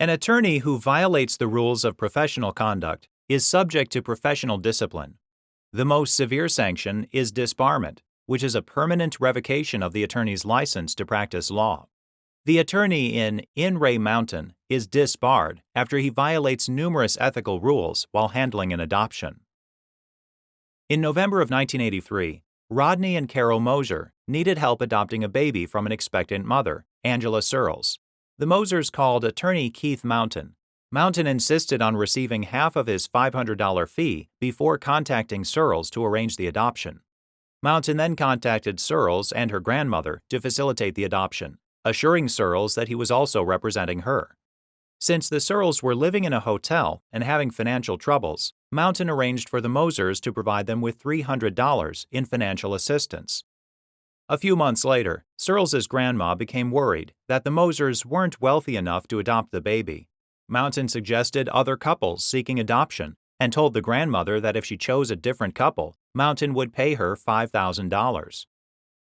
An attorney who violates the rules of professional conduct is subject to professional discipline. The most severe sanction is disbarment, which is a permanent revocation of the attorney's license to practice law. The attorney in Re Mountain is disbarred after he violates numerous ethical rules while handling an adoption. In November of 1983, Rodney and Carol Mosier needed help adopting a baby from an expectant mother, Angela Searles. The Mosiers called attorney Keith Mountain. Mountain insisted on receiving half of his $500 fee before contacting Searles to arrange the adoption. Mountain then contacted Searles and her grandmother to facilitate the adoption, assuring Searles that he was also representing her. Since the Searles were living in a hotel and having financial troubles, Mountain arranged for the Mosiers to provide them with $300 in financial assistance. A few months later, Searles' grandma became worried that the Mosiers weren't wealthy enough to adopt the baby. Mountain suggested other couples seeking adoption and told the grandmother that if she chose a different couple, Mountain would pay her $5,000.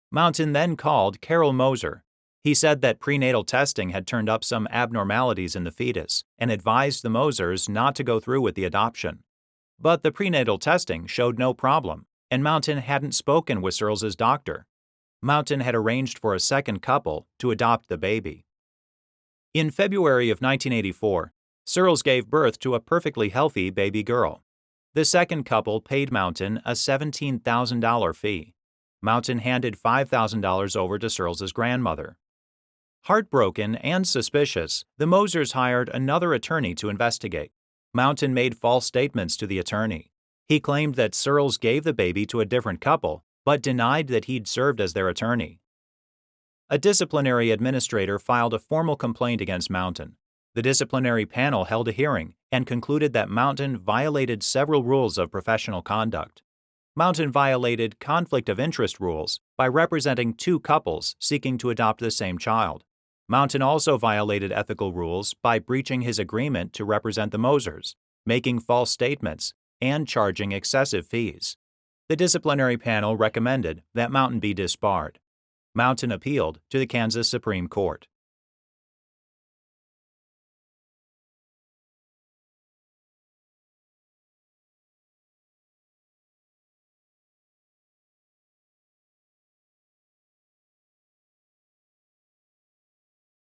Mountain then called Carol Mosier. He said that prenatal testing had turned up some abnormalities in the fetus and advised the Mosiers not to go through with the adoption. But the prenatal testing showed no problem, and Mountain hadn't spoken with Searles' doctor. Mountain had arranged for a second couple to adopt the baby. In February of 1984, Searles gave birth to a perfectly healthy baby girl. The second couple paid Mountain a $17,000 fee. Mountain handed $5,000 over to Searles' grandmother. Heartbroken and suspicious, the Mosiers hired another attorney to investigate. Mountain made false statements to the attorney. He claimed that Searles gave the baby to a different couple, but denied that he'd served as their attorney. A disciplinary administrator filed a formal complaint against Mountain. The disciplinary panel held a hearing and concluded that Mountain violated several rules of professional conduct. Mountain violated conflict of interest rules by representing two couples seeking to adopt the same child. Mountain also violated ethical rules by breaching his agreement to represent the Mosiers, making false statements, and charging excessive fees. The disciplinary panel recommended that Mountain be disbarred. Mountain appealed to the Kansas Supreme Court.